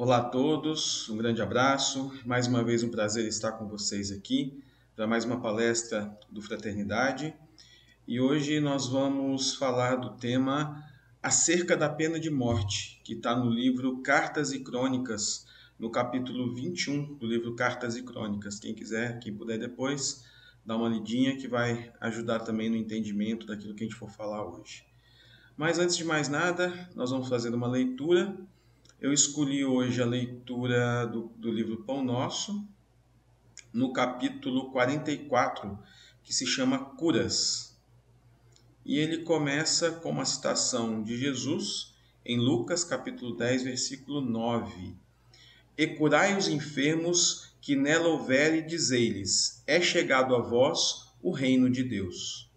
Olá a todos, um grande abraço. Mais uma vez um prazer estar com vocês aqui para mais uma palestra do Fraternidade. E hoje nós vamos falar do tema acerca da pena de morte, que está no livro Cartas e Crônicas, no capítulo 21 do livro Cartas e Crônicas. Quem quiser, quem puder depois, dá uma lidinha que vai ajudar também no entendimento daquilo que a gente for falar hoje. Mas antes de mais nada, nós vamos fazer uma leitura. Eu escolhi hoje a leitura do livro Pão Nosso, no capítulo 44, que se chama Curas. E ele começa com uma citação de Jesus, em Lucas, capítulo 10, versículo 9. E curai os enfermos que nela houver e dizei-lhes, é chegado a vós o reino de Deus.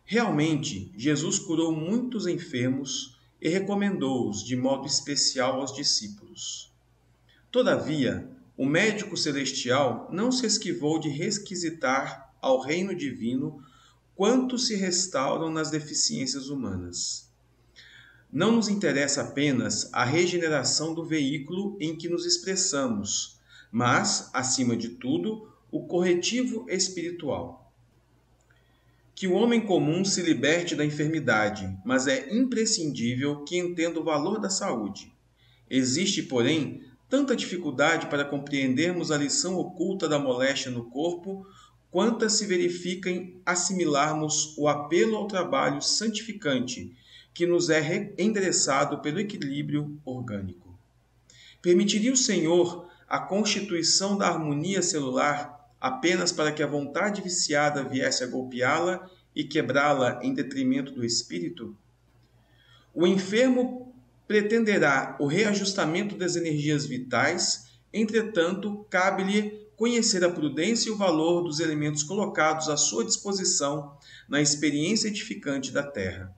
Realmente, Jesus curou muitos enfermos e recomendou-os de modo especial aos discípulos. Todavia, o médico celestial não se esquivou de requisitar ao reino divino quantos se restauram nas deficiências humanas. Não nos interessa apenas a regeneração do veículo em que nos expressamos, mas, acima de tudo, o corretivo espiritual. Que o homem comum se liberte da enfermidade, mas é imprescindível que entenda o valor da saúde. Existe, porém, tanta dificuldade para compreendermos a lição oculta da moléstia no corpo, quanta se verifica em assimilarmos o apelo ao trabalho santificante que nos é endereçado pelo equilíbrio orgânico. Permitiria o Senhor a constituição da harmonia celular apenas para que a vontade viciada viesse a golpeá-la e quebrá-la em detrimento do espírito? O enfermo pretenderá o reajustamento das energias vitais, entretanto, cabe-lhe conhecer a prudência e o valor dos elementos colocados à sua disposição na experiência edificante da terra.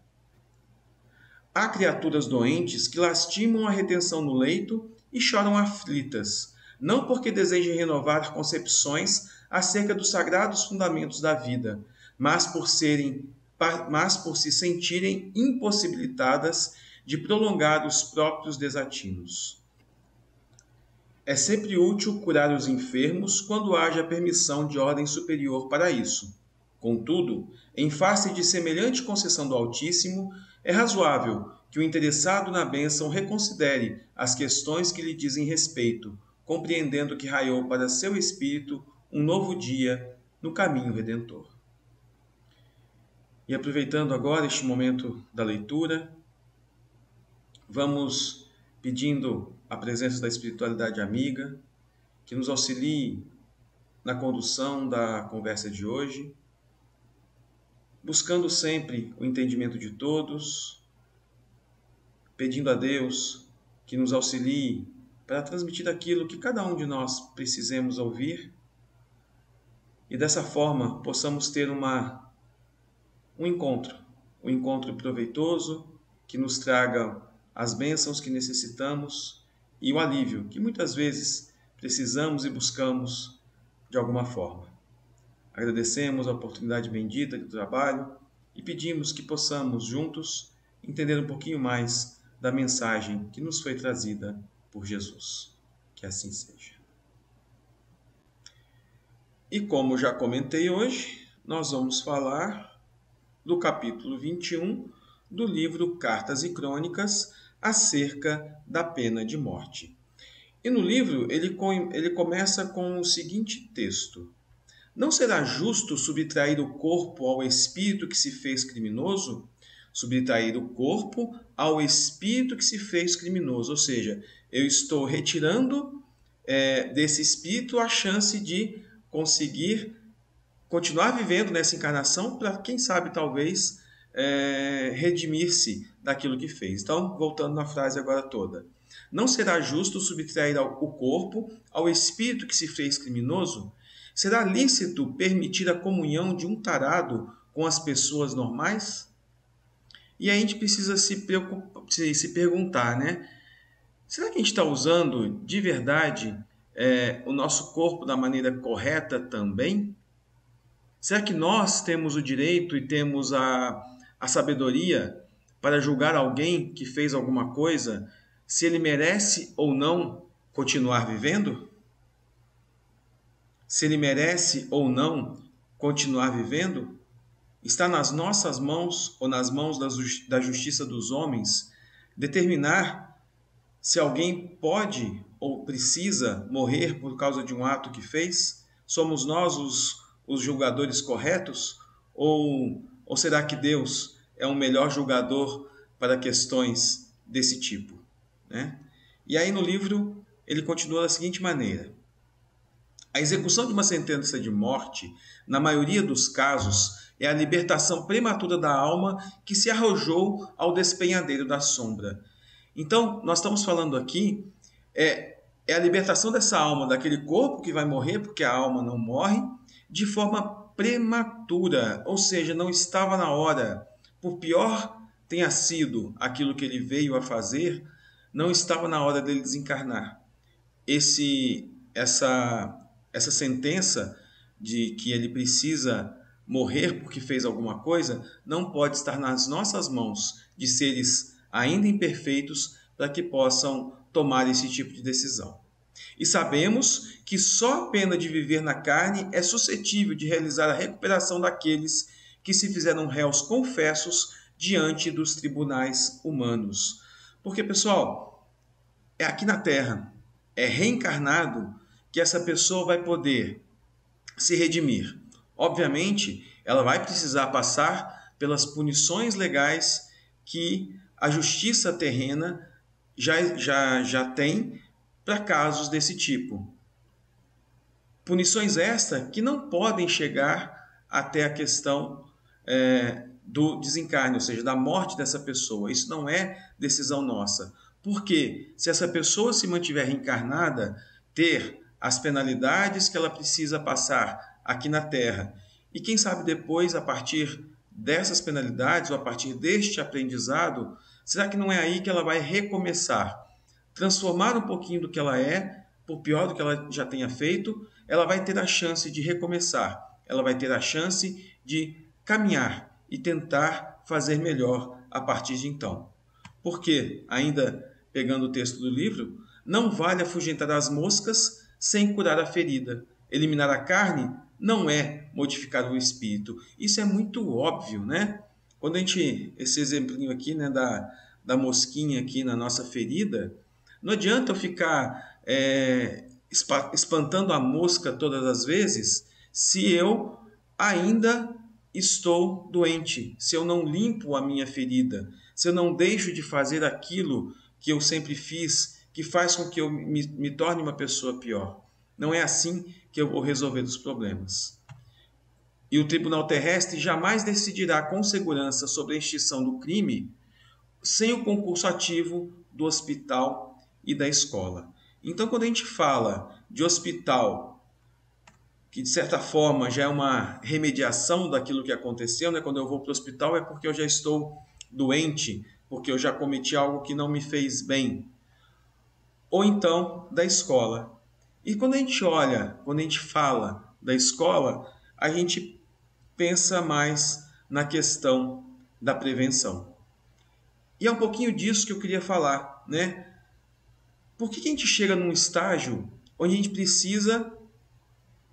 Há criaturas doentes que lastimam a retenção no leito e choram aflitas, não porque desejem renovar concepções acerca dos sagrados fundamentos da vida, mas por se sentirem impossibilitadas de prolongar os próprios desatinos. É sempre útil curar os enfermos quando haja permissão de ordem superior para isso. Contudo, em face de semelhante concessão do Altíssimo, é razoável que o interessado na bênção reconsidere as questões que lhe dizem respeito, compreendendo que raiou para seu espírito um novo dia no caminho redentor. E aproveitando agora este momento da leitura, vamos pedindo a presença da espiritualidade amiga, que nos auxilie na condução da conversa de hoje, buscando sempre o entendimento de todos, pedindo a Deus que nos auxilie para transmitir aquilo que cada um de nós precisemos ouvir e dessa forma possamos ter um encontro proveitoso que nos traga as bênçãos que necessitamos e o alívio que muitas vezes precisamos e buscamos de alguma forma. Agradecemos a oportunidade bendita do trabalho e pedimos que possamos juntos entender um pouquinho mais da mensagem que nos foi trazida por Jesus. Que assim seja. E como já comentei hoje, nós vamos falar do capítulo 21 do livro Cartas e Crônicas acerca da pena de morte. E no livro ele começa com o seguinte texto: não será justo subtrair o corpo ao espírito que se fez criminoso? Subtrair o corpo ao espírito que se fez criminoso. Ou seja, eu estou retirando desse espírito a chance de conseguir continuar vivendo nessa encarnação para, quem sabe, talvez, redimir-se daquilo que fez. Então, voltando na frase agora toda. Não será justo subtrair o corpo ao espírito que se fez criminoso? Será lícito permitir a comunhão de um tarado com as pessoas normais? E aí a gente precisa se perguntar, né? Será que a gente está usando de verdade o nosso corpo da maneira correta também? Será que nós temos o direito e temos a sabedoria para julgar alguém que fez alguma coisa se ele merece ou não continuar vivendo? Se ele merece ou não continuar vivendo? Está nas nossas mãos ou nas mãos da justiça dos homens determinar se alguém pode ou precisa morrer por causa de um ato que fez? Somos nós os julgadores corretos? Ou será que Deus é um melhor julgador para questões desse tipo, né? E aí no livro ele continua da seguinte maneira: a execução de uma sentença de morte, na maioria dos casos, é a libertação prematura da alma que se arrojou ao despenhadeiro da sombra. Então, nós estamos falando aqui, é a libertação dessa alma, daquele corpo que vai morrer, porque a alma não morre, de forma prematura, ou seja, não estava na hora. Por pior tenha sido aquilo que ele veio a fazer, não estava na hora dele desencarnar. Essa sentença de que ele precisa morrer porque fez alguma coisa não pode estar nas nossas mãos, de seres ainda imperfeitos, para que possam tomar esse tipo de decisão. E sabemos que só a pena de viver na carne é suscetível de realizar a recuperação daqueles que se fizeram réus confessos diante dos tribunais humanos. Porque, pessoal, é aqui na Terra, é reencarnado que essa pessoa vai poder se redimir. Obviamente, ela vai precisar passar pelas punições legais que a justiça terrena já tem para casos desse tipo. Punições estas que não podem chegar até a questão do desencarne, ou seja, da morte dessa pessoa. Isso não é decisão nossa. Porque se essa pessoa se mantiver reencarnada, ter as penalidades que ela precisa passar aqui na Terra, e quem sabe depois, a partir dessas penalidades, ou a partir deste aprendizado, será que não é aí que ela vai recomeçar? Transformar um pouquinho do que ela é, por pior do que ela já tenha feito, ela vai ter a chance de recomeçar, ela vai ter a chance de caminhar e tentar fazer melhor a partir de então. Porque, ainda pegando o texto do livro, não vale afugentar as moscas sem curar a ferida. Eliminar a carne não é modificar o espírito. Isso é muito óbvio, né? Quando a gente, esse exemplinho aqui, né, da mosquinha aqui na nossa ferida, não adianta eu ficar espantando a mosca todas as vezes se eu ainda estou doente, se eu não limpo a minha ferida, se eu não deixo de fazer aquilo que eu sempre fiz, que faz com que eu me torne uma pessoa pior. Não é assim que eu vou resolver os problemas. E o tribunal terrestre jamais decidirá com segurança sobre a extinção do crime sem o concurso ativo do hospital e da escola. Então, quando a gente fala de hospital, que de certa forma já é uma remediação daquilo que aconteceu, né? Quando eu vou para o hospital é porque eu já estou doente, porque eu já cometi algo que não me fez bem. Ou então da escola. E quando a gente olha, quando a gente fala da escola, a gente pensa mais na questão da prevenção. E é um pouquinho disso que eu queria falar, né? Por que a gente chega num estágio onde a gente precisa,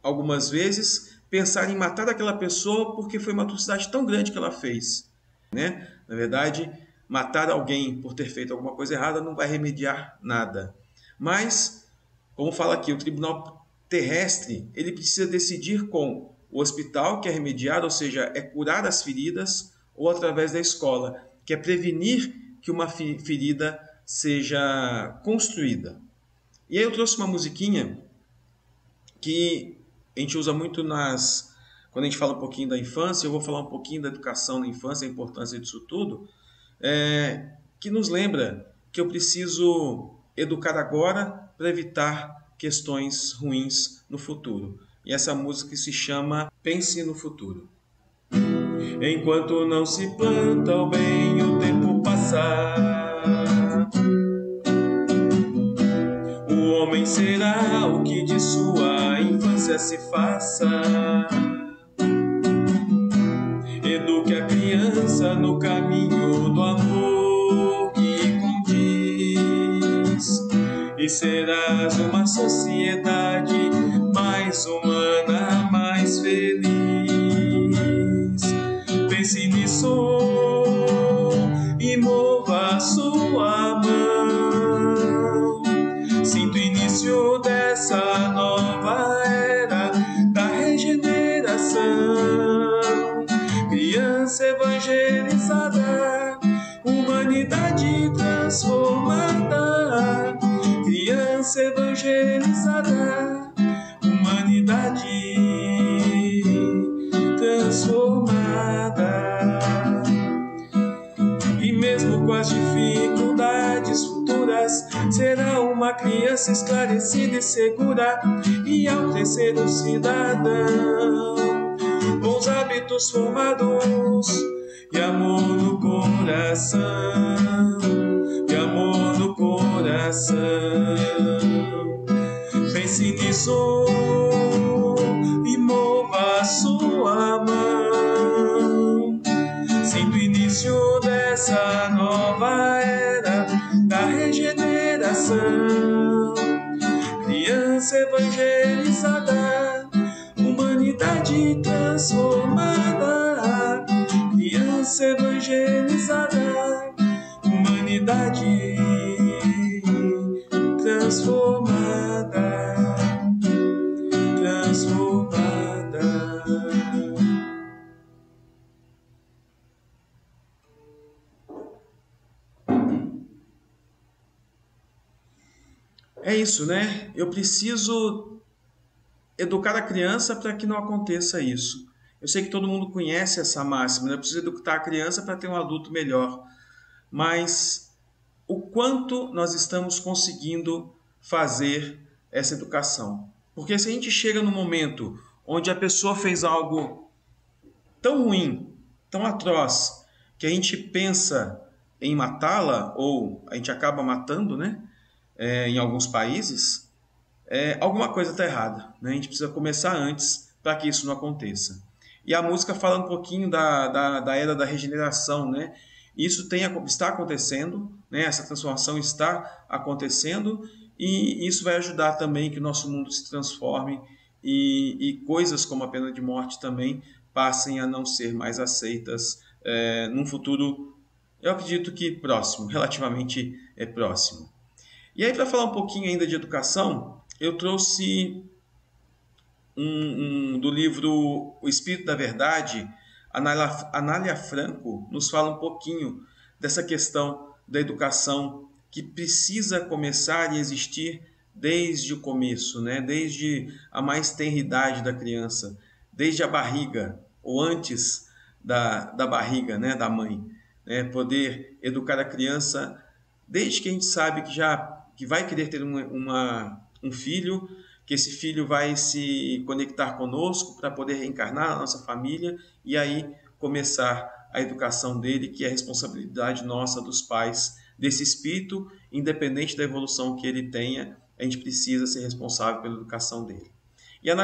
algumas vezes, pensar em matar aquela pessoa porque foi uma atrocidade tão grande que ela fez, né? Na verdade, matar alguém por ter feito alguma coisa errada não vai remediar nada. Mas, como fala aqui, o tribunal terrestre, ele precisa decidir com o hospital, que é remediar, ou seja, é curar as feridas, ou através da escola, que é prevenir que uma ferida seja construída. E aí eu trouxe uma musiquinha que a gente usa muito quando a gente fala um pouquinho da infância, eu vou falar um pouquinho da educação na infância, a importância disso tudo, que nos lembra que eu preciso educar agora para evitar questões ruins no futuro. E essa música se chama Pense no Futuro. Enquanto não se planta o bem, o tempo passar, o homem será o que de sua infância se faça. Eduque a criança no caminho do amor que com e serás uma sociedade mais humana, mais feliz. Pense nisso e mova a sua mão. Sinto o início dessa nova era da regeneração. Criança evangelizada, humanidade transformada. Criança evangelizada, humanidade transformada. E mesmo com as dificuldades futuras, será uma criança esclarecida e segura, e ao crescer um cidadão, bons hábitos formados e amor no coração, e amor no coração. Pense nisso e mova a sua mão. Sinto o início dessa nova era da regeneração. Criança evangelizada, humanidade transformada. Criança evangelizada, humanidade transformada, transformada. É isso, né? Eu preciso educar a criança para que não aconteça isso. Eu sei que todo mundo conhece essa máxima, né? Eu preciso educar a criança para ter um adulto melhor. Mas o quanto nós estamos conseguindo fazer essa educação? Porque se a gente chega no momento onde a pessoa fez algo tão ruim, tão atroz, que a gente pensa em matá-la, ou a gente acaba matando, né? Em alguns países, alguma coisa está errada, né? A gente precisa começar antes para que isso não aconteça. E a música fala um pouquinho da era da regeneração, né? Isso está acontecendo, né? Essa transformação está acontecendo, e isso vai ajudar também que o nosso mundo se transforme e coisas como a pena de morte também passem a não ser mais aceitas num futuro, eu acredito que próximo, relativamente próximo. E aí, para falar um pouquinho ainda de educação, eu trouxe do livro O Espírito da Verdade. Anália Franco nos fala um pouquinho dessa questão da educação que precisa começar e existir desde o começo, né? Desde a mais tenra idade da criança, desde a barriga, ou antes da barriga, né? Da mãe, né? Poder educar a criança desde que a gente sabe que vai querer ter um filho, que esse filho vai se conectar conosco para poder reencarnar na nossa família e aí começar a educação dele, que é responsabilidade nossa, dos pais, desse espírito, independente da evolução que ele tenha, a gente precisa ser responsável pela educação dele. E a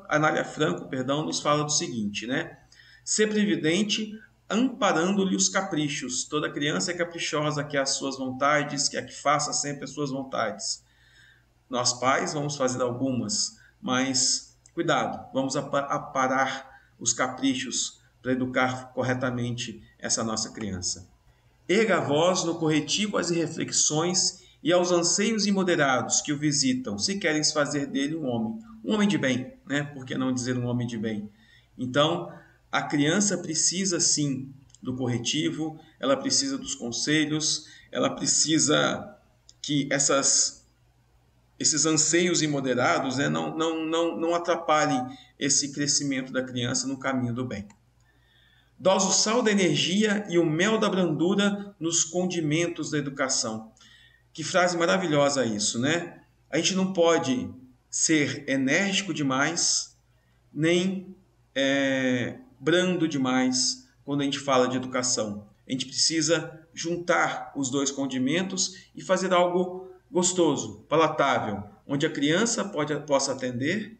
Anália Franco, nos fala do seguinte, né? Ser previdente amparando-lhe os caprichos. Toda criança é caprichosa, quer as suas vontades, quer que faça sempre as suas vontades. Nós pais vamos fazer algumas, mas cuidado, vamos aparar os caprichos para educar corretamente essa nossa criança. Erga a voz no corretivo às reflexões e aos anseios imoderados que o visitam, se querem fazer dele um homem de bem, né? Por que não dizer um homem de bem? Então, a criança precisa sim do corretivo, ela precisa dos conselhos, ela precisa que esses anseios imoderados, né, não atrapalhem esse crescimento da criança no caminho do bem. Dose o sal da energia e o mel da brandura nos condimentos da educação. Que frase maravilhosa isso, né? A gente não pode ser enérgico demais, nem brando demais quando a gente fala de educação. A gente precisa juntar os dois condimentos e fazer algo gostoso, palatável, onde a criança possa aprender,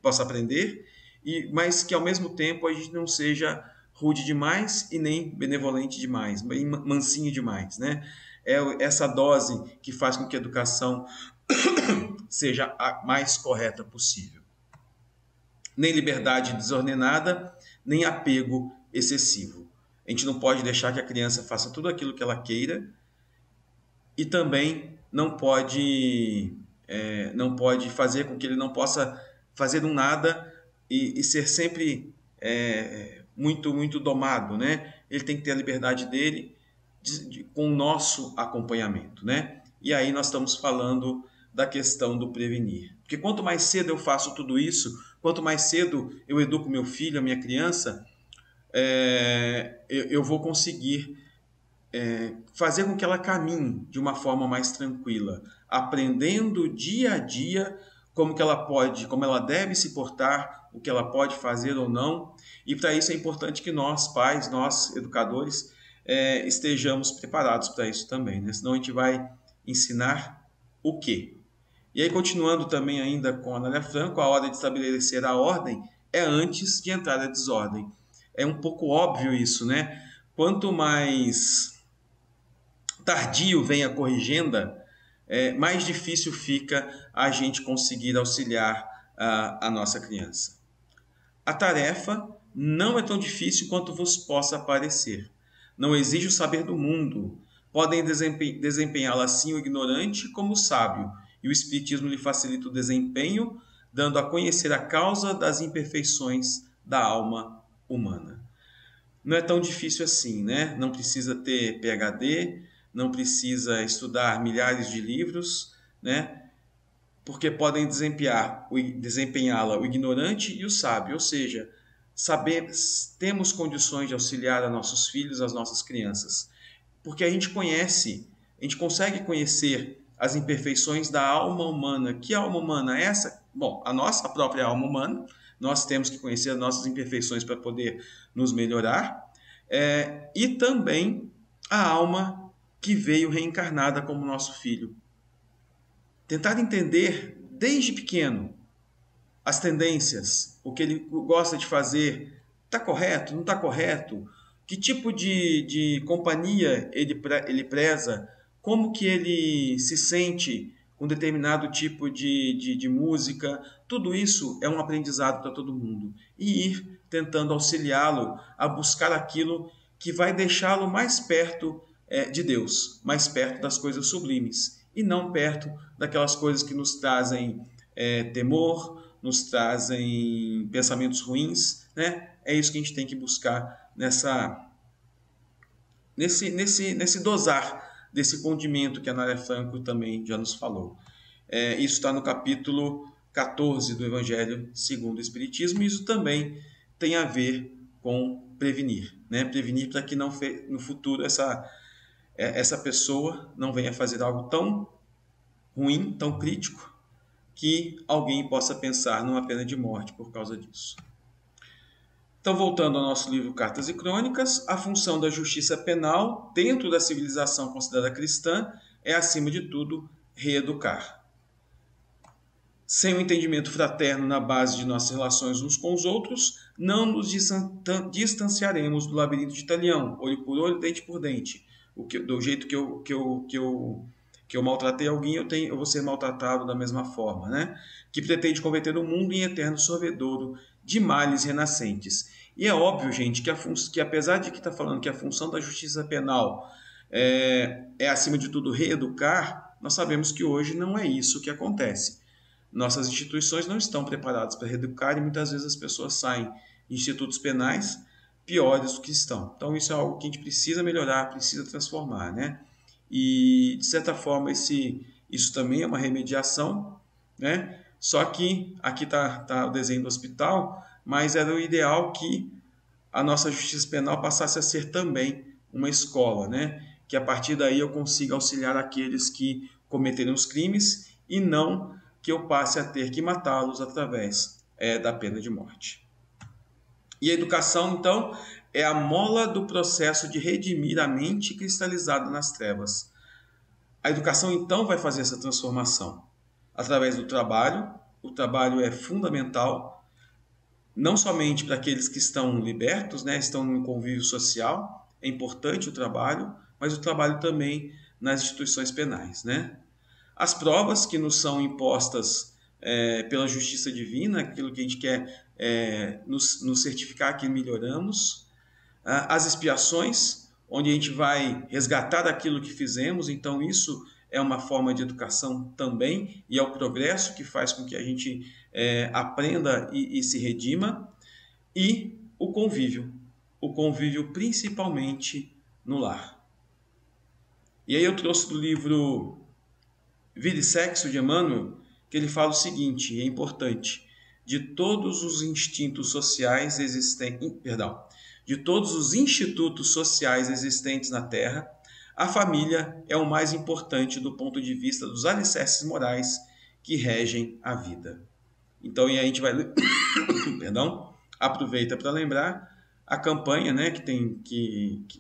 mas que ao mesmo tempo a gente não seja rude demais e nem benevolente demais, bem mansinho demais, né? É essa dose que faz com que a educação seja a mais correta possível. Nem liberdade desordenada, nem apego excessivo. A gente não pode deixar que a criança faça tudo aquilo que ela queira e também não pode fazer com que ele não possa fazer um nada e ser sempre muito domado, né? Ele tem que ter a liberdade dele com o nosso acompanhamento, né? E aí nós estamos falando da questão do prevenir. Porque quanto mais cedo eu faço tudo isso, quanto mais cedo eu educo meu filho, a minha criança, eu vou conseguir fazer com que ela caminhe de uma forma mais tranquila, aprendendo dia a dia como ela deve se portar, o que ela pode fazer ou não. E para isso é importante que nós, pais, nós, educadores, estejamos preparados para isso também, né? Senão a gente vai ensinar o quê? E aí, continuando também ainda com a Anália Franco, a hora de estabelecer a ordem é antes de entrar a desordem. É um pouco óbvio isso, né? Quanto mais tardio vem a corrigenda, mais difícil fica a gente conseguir auxiliar a nossa criança. A tarefa não é tão difícil quanto vos possa parecer. Não exige o saber do mundo. Podem desempenhá-la assim o ignorante como o sábio, e o Espiritismo lhe facilita o desempenho, dando a conhecer a causa das imperfeições da alma humana. Não é tão difícil assim, né? Não precisa ter PhD, não precisa estudar milhares de livros, né? Porque podem desempenhá-la o ignorante e o sábio, ou seja, temos condições de auxiliar a nossos filhos, as nossas crianças, porque a gente consegue conhecer as imperfeições da alma humana. Que alma humana é essa? Bom, a nossa própria alma humana. Nós temos que conhecer as nossas imperfeições para poder nos melhorar. E também a alma que veio reencarnada como nosso filho. Tentar entender desde pequeno as tendências, o que ele gosta de fazer, está correto, não está correto, que tipo de companhia ele preza, como que ele se sente com determinado tipo de música. Tudo isso é um aprendizado para todo mundo. E ir tentando auxiliá-lo a buscar aquilo que vai deixá-lo mais perto de Deus, mais perto das coisas sublimes, e não perto daquelas coisas que nos trazem temor, nos trazem pensamentos ruins, né? É isso que a gente tem que buscar nesse dosar desse condimento que a Anália Franco também já nos falou. Isso está no capítulo 14 do Evangelho segundo o Espiritismo, e isso também tem a ver com prevenir, né? Prevenir para que no futuro essa pessoa não venha fazer algo tão ruim, tão crítico, que alguém possa pensar numa pena de morte por causa disso. Então, voltando ao nosso livro Cartas e Crônicas, a função da justiça penal dentro da civilização considerada cristã é, acima de tudo, reeducar. Sem o entendimento fraterno na base de nossas relações uns com os outros, não nos distanciaremos do labirinto de Italião, olho por olho, dente por dente. Do jeito que eu maltratei alguém, eu vou ser maltratado da mesma forma, né? Que pretende converter o mundo em eterno sorvedouro de males renascentes. E é óbvio, gente, que apesar de que está falando que a função da justiça penal é acima de tudo, reeducar, nós sabemos que hoje não é isso que acontece. Nossas instituições não estão preparadas para reeducar e muitas vezes as pessoas saem de institutos penais piores do que estão. Então isso é algo que a gente precisa melhorar, precisa transformar, né? E, de certa forma, isso também é uma remediação, né? Só que aqui está o desenho do hospital, mas era o ideal que a nossa justiça penal passasse a ser também uma escola, né? Que a partir daí eu consiga auxiliar aqueles que cometeram os crimes e não que eu passe a ter que matá-los através da pena de morte. E a educação, então, é a mola do processo de redimir a mente cristalizada nas trevas. A educação, então, vai fazer essa transformação através do trabalho. O trabalho é fundamental, não somente para aqueles que estão libertos, né, estão no convívio social, é importante o trabalho, mas o trabalho também nas instituições penais, né? as provas que nos são impostas pela justiça divina, aquilo que a gente quer nos certificar que melhoramos, as expiações, onde a gente vai resgatar aquilo que fizemos, então isso é uma forma de educação também, e é o progresso que faz com que a gente aprenda e se redima, e o convívio principalmente no lar. E aí eu trouxe do livro Vida e Sexo, de Emmanuel, que ele fala o seguinte, e é importante: de todos os instintos sociais existentes, de todos os institutos sociais existentes na Terra, a família é o mais importante do ponto de vista dos alicerces morais que regem a vida. Então, e a gente vai perdão, aproveita para lembrar a campanha, né,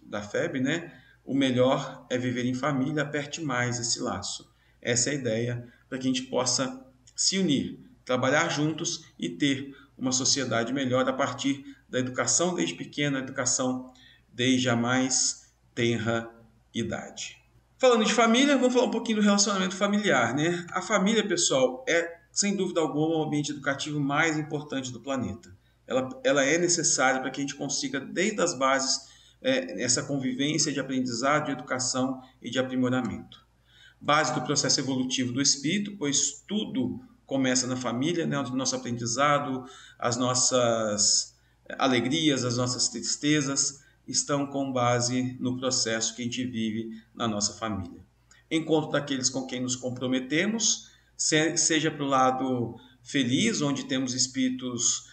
da FEB, né, o melhor é viver em família, aperte mais esse laço. Essa é a ideia para que a gente possa se unir, trabalhar juntos e ter uma sociedade melhor a partir da educação desde pequena, a educação desde a mais tenra idade. Falando de família, vamos falar um pouquinho do relacionamento familiar, né? A família, pessoal, é, sem dúvida alguma, o ambiente educativo mais importante do planeta. Ela é necessária para que a gente consiga, desde as bases, essa convivência de aprendizado, de educação e de aprimoramento. Base do processo evolutivo do espírito, pois tudo começa na família, né? O nosso aprendizado, as nossas alegrias, as nossas tristezas estão com base no processo que a gente vive na nossa família. Encontro daqueles com quem nos comprometemos, seja para o lado feliz, onde temos espíritos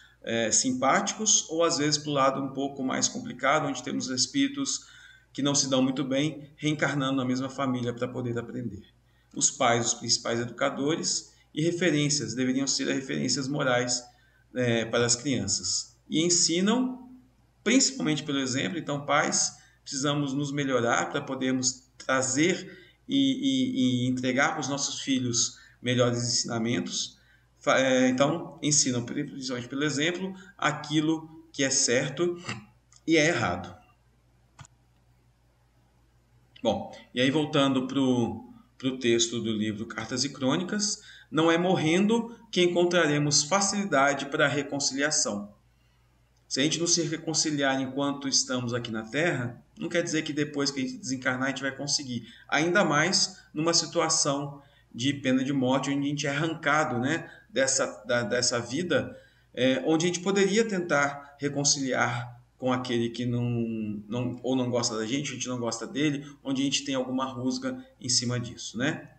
simpáticos, ou às vezes para o lado um pouco mais complicado, onde temos espíritos que não se dão muito bem, reencarnando na mesma família para poder aprender. Os pais, os principais educadores e referências, deveriam ser referências morais para as crianças. E ensinam, principalmente pelo exemplo. Então, pais, precisamos nos melhorar para podermos trazer e entregar para os nossos filhos melhores ensinamentos. Então, ensinam, principalmente pelo exemplo, aquilo que é certo e é errado. Bom, e aí voltando para o texto do livro Cartas e Crônicas, não é morrendo que encontraremos facilidade para a reconciliação. Se a gente não se reconciliar enquanto estamos aqui na Terra, não quer dizer que depois que a gente desencarnar a gente vai conseguir. Ainda mais numa situação de pena de morte, onde a gente é arrancado, né, dessa vida, onde a gente poderia tentar reconciliar com aquele que ou não gosta da gente, a gente não gosta dele, onde a gente tem alguma rusga em cima disso, né?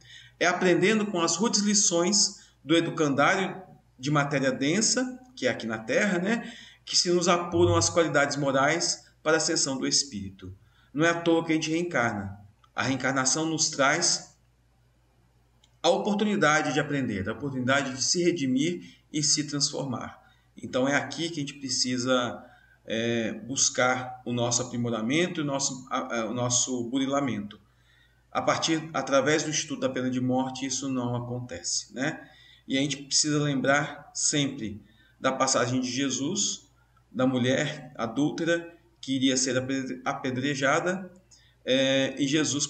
É aprendendo com as rudes lições do educandário de matéria densa, que é aqui na Terra, né, que se nos apuram as qualidades morais para a ascensão do espírito. Não é à toa que a gente reencarna. A reencarnação nos traz a oportunidade de aprender, a oportunidade de se redimir e se transformar. Então é aqui que a gente precisa buscar o nosso aprimoramento e o nosso burilamento. Através do estudo da pena de morte, isso não acontece, né? E a gente precisa lembrar sempre da passagem de Jesus, da mulher adúltera que iria ser apedrejada, e Jesus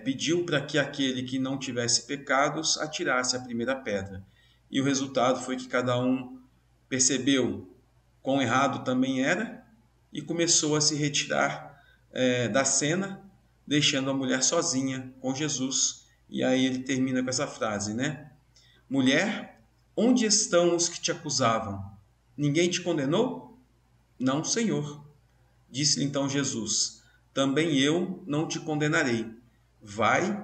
pediu para que aquele que não tivesse pecados atirasse a primeira pedra. E o resultado foi que cada um percebeu quão errado também era e começou a se retirar da cena, deixando a mulher sozinha com Jesus. E aí ele termina com essa frase, né? Mulher, onde estão os que te acusavam? Ninguém te condenou? Não, Senhor. Disse-lhe então Jesus: também eu não te condenarei. Vai-te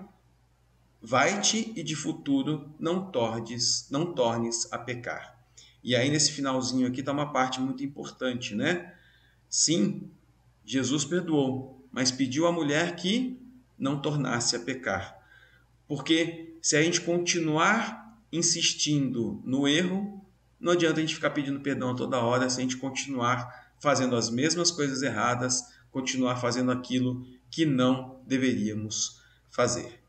e de futuro não tornes a pecar. E aí nesse finalzinho aqui está uma parte muito importante, né? Sim, Jesus perdoou, mas pediu à mulher que não tornasse a pecar. Porque se a gente continuar insistindo no erro, não adianta a gente ficar pedindo perdão toda hora, se a gente continuar fazendo as mesmas coisas erradas, continuar fazendo aquilo que não deveríamos fazer.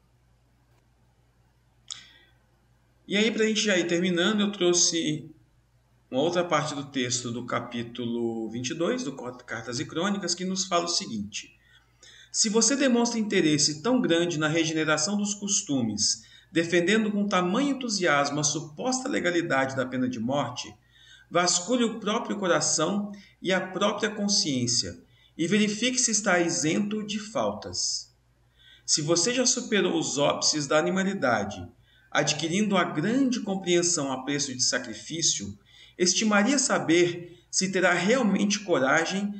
E aí, para a gente já ir terminando, eu trouxe uma outra parte do texto do capítulo 22, do Cartas e Crônicas, que nos fala o seguinte: Se você demonstra interesse tão grande na regeneração dos costumes, defendendo com tamanho entusiasmo a suposta legalidade da pena de morte, vasculhe o próprio coração e a própria consciência e verifique se está isento de faltas. Se você já superou os óbices da animalidade, adquirindo a grande compreensão a preço de sacrifício, estimaria saber se terá realmente coragem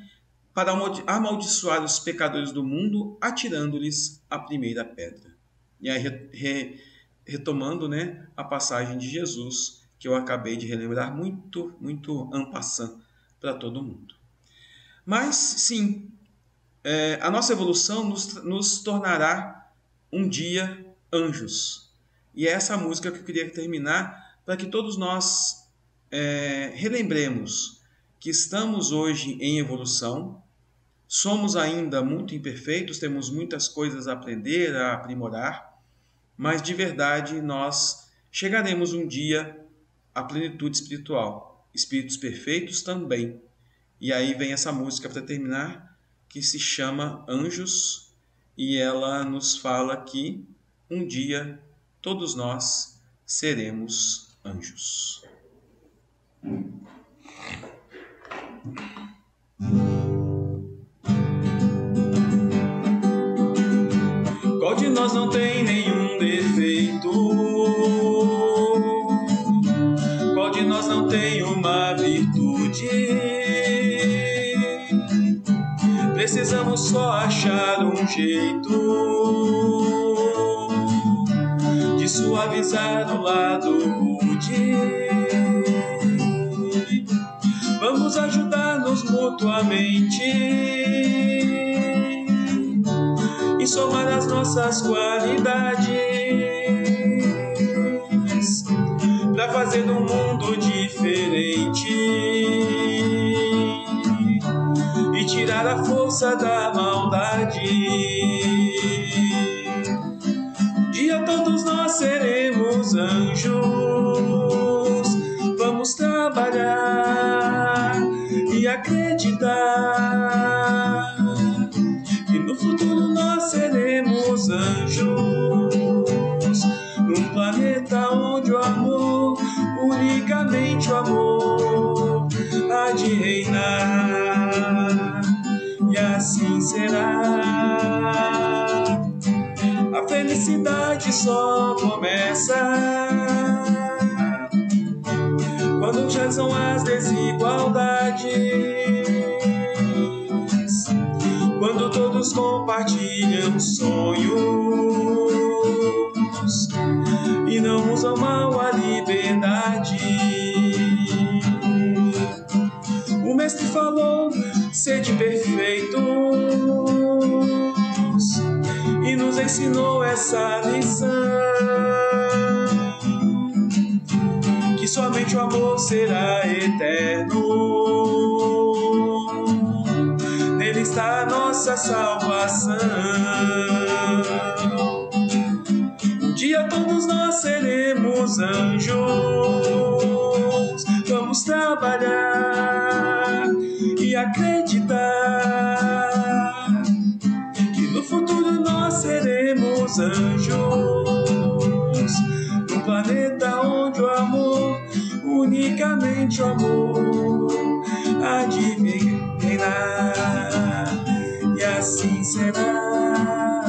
para amaldiçoar os pecadores do mundo, atirando-lhes a primeira pedra. E aí, retomando, né, a passagem de Jesus, que eu acabei de relembrar muito en passant para todo mundo. Mas, sim, a nossa evolução nos tornará um dia anjos. E é essa música que eu queria terminar para que todos nós relembremos que estamos hoje em evolução, somos ainda muito imperfeitos, temos muitas coisas a aprender, a aprimorar, mas de verdade nós chegaremos um dia à plenitude espiritual, espíritos perfeitos também. E aí vem essa música para terminar, que se chama Anjos, e ela nos fala que um dia todos nós seremos anjos. Qual de nós não tem nenhum defeito? Qual de nós não tem uma virtude? Precisamos só achar um jeito de suavizar o lado rude. Vamos ajudar-nos mutuamente e somar as nossas qualidades para fazer um mundo diferente e tirar a força da maldade. Um dia todos nós seremos anjos. Vamos trabalhar e acreditar que no futuro nós seremos anjos, num planeta onde o amor, unicamente o amor, há de reinar, e assim será. A felicidade só começa quando cessam as desigualdades, quando todos compartilham sonhos e não usam mal a liberdade. O mestre falou: sede perfeitos, e nos ensinou essa lição, que somente o amor será eterno. Nele está a nossa salvação. Um dia todos nós seremos anjos. Vamos trabalhar e acreditar que no futuro nós seremos anjos, num planeta onde o amor, unicamente o amor, há de reinar, e assim será.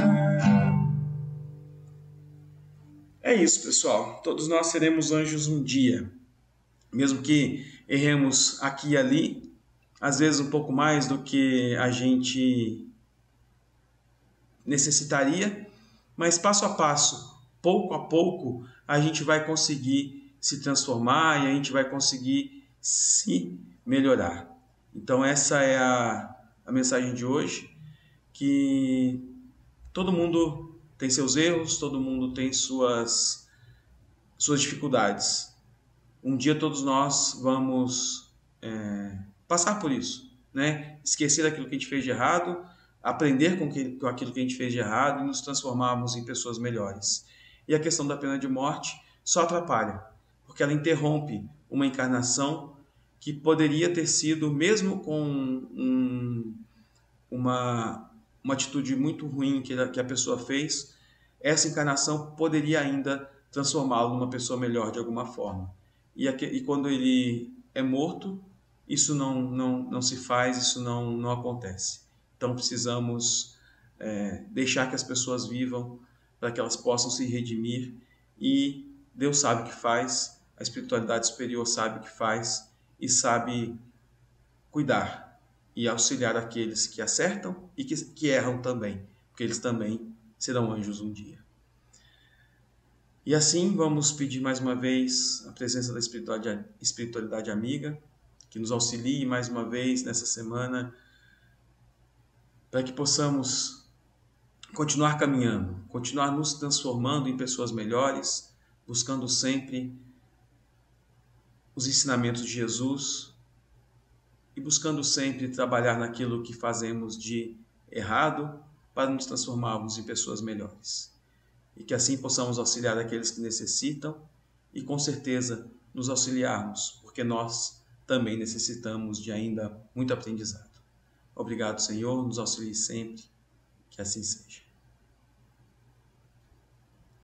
É isso, pessoal. Todos nós seremos anjos um dia. Mesmo que erremos aqui e ali, às vezes um pouco mais do que a gente necessitaria, mas passo a passo, pouco a pouco, a gente vai conseguir se transformar e a gente vai conseguir se melhorar. Então essa é a mensagem de hoje, que todo mundo tem seus erros, todo mundo tem suas dificuldades. Um dia todos nós vamos passar por isso, né? Esquecer aquilo que a gente fez de errado, aprender com aquilo que a gente fez de errado e nos transformarmos em pessoas melhores. E a questão da pena de morte só atrapalha, porque ela interrompe uma encarnação que poderia ter sido, mesmo com uma atitude muito ruim que a pessoa fez, essa encarnação poderia ainda transformá-lo numa pessoa melhor de alguma forma. E quando ele é morto, isso não se faz, isso não acontece. Então precisamos deixar que as pessoas vivam para que elas possam se redimir, e Deus sabe o que faz, a espiritualidade superior sabe o que faz e sabe cuidar e auxiliar aqueles que acertam e que erram também, porque eles também serão anjos um dia. E assim vamos pedir mais uma vez a presença da espiritualidade amiga, que nos auxilie mais uma vez nessa semana, para que possamos continuar caminhando, continuar nos transformando em pessoas melhores, buscando sempre os ensinamentos de Jesus e buscando sempre trabalhar naquilo que fazemos de errado para nos transformarmos em pessoas melhores. E que assim possamos auxiliar aqueles que necessitam e com certeza nos auxiliarmos, porque nós também necessitamos de ainda muito aprendizado. Obrigado, Senhor, nos auxilie sempre, que assim seja.